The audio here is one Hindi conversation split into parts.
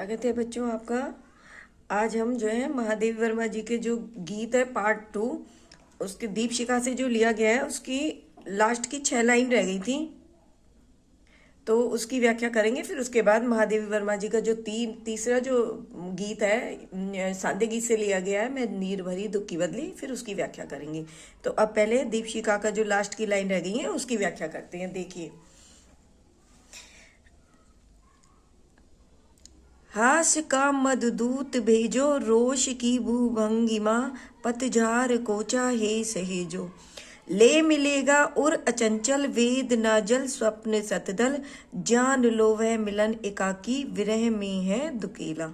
स्वागत है बच्चों आपका। आज हम जो है महादेवी वर्मा जी के जो गीत है पार्ट 2 उसके दीपशिखा से जो लिया गया है उसकी लास्ट की 6 लाइन रह गई थी, तो उसकी व्याख्या करेंगे। फिर उसके बाद महादेवी वर्मा जी का जो तीसरा जो गीत है सादे गीत से लिया गया है, मैं नीर भरी दुख की बदली, फिर उसकी व्याख्या करेंगे। तो अब पहले दीपशिखा का जो लास्ट की लाइन रह गई है उसकी व्याख्या करते हैं। देखिए, हास्य का मददूत भेजो, रोष की भूभंगिमा, पतझार को चाहे सहेजो। ले मिलेगा उर अचंचल, वेद ना जल, स्वप्न सतदल, जान लो वह मिलन एकाकी, विरह में है दुकेला।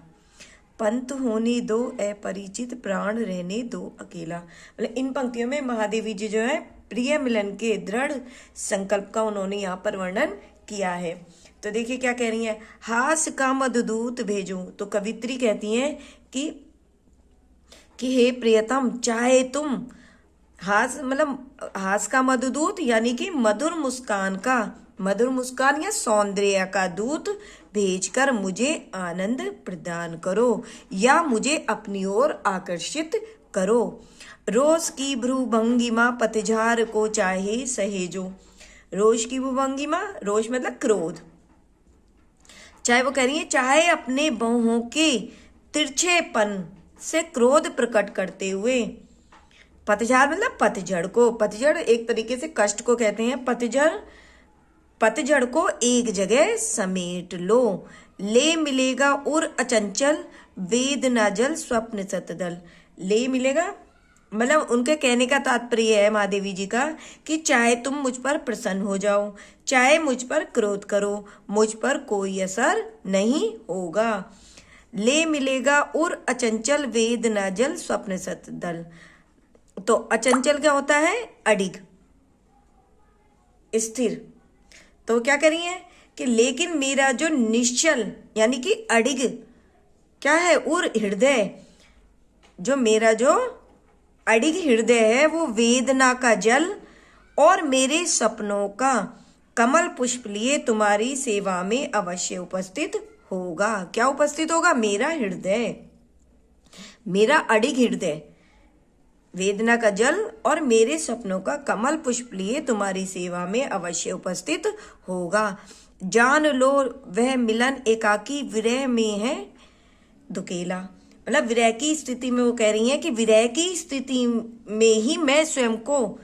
पंत होने दो अपरिचित, प्राण रहने दो अकेला। मतलब इन पंक्तियों में महादेवी जी जो है प्रिय मिलन के दृढ़ संकल्प का उन्होंने यहाँ पर वर्णन किया है। तो देखिए क्या कह रही है, हास का मददूत भेजो। तो कवित्री कहती हैं कि हे प्रियतम, चाहे तुम हास मतलब हास का मधुदूत यानी कि मधुर मुस्कान या सौंदर्य का दूत भेजकर मुझे आनंद प्रदान करो या मुझे अपनी ओर आकर्षित करो। रोष की भ्रूभंगिमा, पतझार को चाहे सहेजो। रोष की भ्रूभंगिमा, रोष मतलब क्रोध, चाहे वो कह रही है चाहे अपने बाहों के तिरछेपन से क्रोध प्रकट करते हुए। पतझड़ मतलब पतझड़ को, पतझड़ एक तरीके से कष्ट को कहते हैं। पतझड़ को एक जगह समेट लो। ले मिलेगा उर अचंचल, वेद ना जल, स्वप्न सतदल। ले मिलेगा मतलब उनके कहने का तात्पर्य है महादेवी जी का कि चाहे तुम मुझ पर प्रसन्न हो जाओ, चाहे मुझ पर क्रोध करो, मुझ पर कोई असर नहीं होगा। ले मिलेगा उर अचंचल, वेद ना जल, स्वप्न सतदल। तो अचंचल क्या होता है? अडिग, स्थिर। तो क्या करिए कि लेकिन मेरा जो निश्चल यानी कि अडिग क्या है? उर हृदय, जो मेरा जो अडिग हृदय है वो वेदना का जल और मेरे सपनों का कमल पुष्प लिए तुम्हारी सेवा में अवश्य उपस्थित होगा। क्या उपस्थित होगा? मेरा हृदय, मेरा अडिग हृदय, वेदना का जल और मेरे सपनों का कमल पुष्प लिए तुम्हारी सेवा में अवश्य उपस्थित होगा। जान लो वह मिलन एकाकी, विरह में है दुकेला। मतलब विरह की स्थिति में वो कह रही हैं कि विरह की स्थिति में ही मैं स्वयं को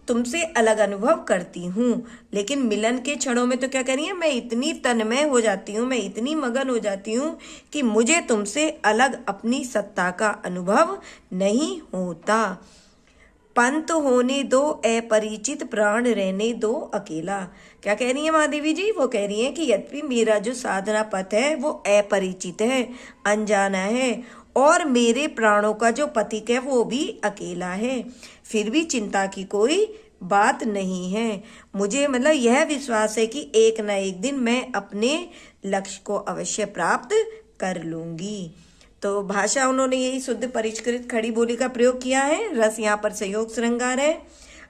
तुमसे अलग अनुभव करती हूँ, लेकिन मिलन के क्षणों में तो क्या कह रही है, मैं इतनी तन्मय हो जाती हूँ, मैं इतनी मगन हो जाती हूँ कि मुझे तुमसे अलग अपनी सत्ता का अनुभव नहीं होता। पंत होने दो अपरिचित, प्राण रहने दो अकेला। क्या कह रही है महादेवी जी? वो कह रही है कि यद्यपि मेरा जो साधना पथ है वो अपरिचित है, अनजाना है, और मेरे प्राणों का जो पथिक है वो भी अकेला है, फिर भी चिंता की कोई बात नहीं है। मुझे मतलब यह विश्वास है कि एक न एक दिन मैं अपने लक्ष्य को अवश्य प्राप्त कर लूंगी। तो भाषा उन्होंने यही शुद्ध परिष्कृत खड़ी बोली का प्रयोग किया है। रस यहाँ पर संयोग श्रृंगार है,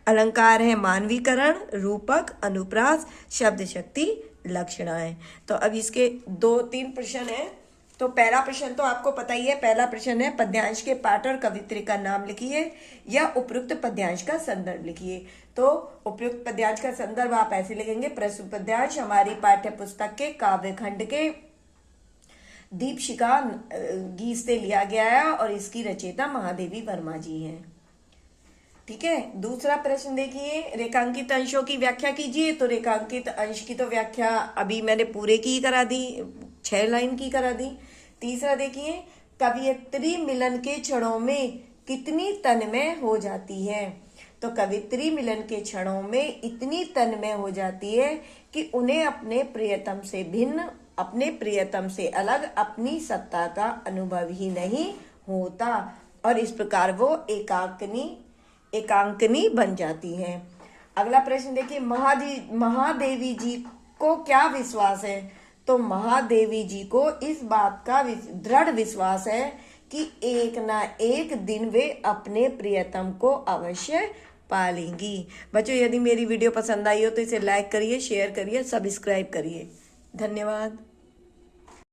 अलंकार है मानवीकरण, रूपक, अनुप्रास, शब्द शक्ति, लक्षणाएं। तो अब इसके 2-3 प्रश्न हैं। तो पहला प्रश्न तो आपको पता ही है। पहला प्रश्न है पद्यांश के पाठ और कवित्री का नाम लिखिए या उपयुक्त पद्यांश का संदर्भ लिखिए। तो उपयुक्त पद्यांश का संदर्भ आप ऐसे लिखेंगे, प्रस्तुत पद्यांश हमारी पाठ्य पुस्तक के काव्य खंड के दीपशिखा गीत से लिया गया है और इसकी रचयिता महादेवी वर्मा जी हैं। ठीक है। दूसरा प्रश्न देखिए, रेखांकित अंशों की व्याख्या कीजिए। तो रेखांकित अंश की तो व्याख्या अभी मैंने पूरे की करा दी, 6 लाइन की करा दी। तीसरा देखिए, कवियत्री मिलन के क्षणों में कितनी तन्मय हो जाती है। तो कवित्री मिलन के क्षणों में इतनी तन्मय हो जाती है कि उन्हें अपने प्रियतम से भिन्न, अपने प्रियतम से अलग अपनी सत्ता का अनुभव ही नहीं होता और इस प्रकार वो एकांकनी बन जाती है। अगला प्रश्न देखिए, महादेवी जी को क्या विश्वास है। तो महादेवी जी को इस बात का दृढ़ विश्वास है कि एक ना एक दिन वे अपने प्रियतम को अवश्य पालेंगी। बच्चों, यदि मेरी वीडियो पसंद आई हो तो इसे लाइक करिए, शेयर करिए, सब्सक्राइब करिए। धन्यवाद।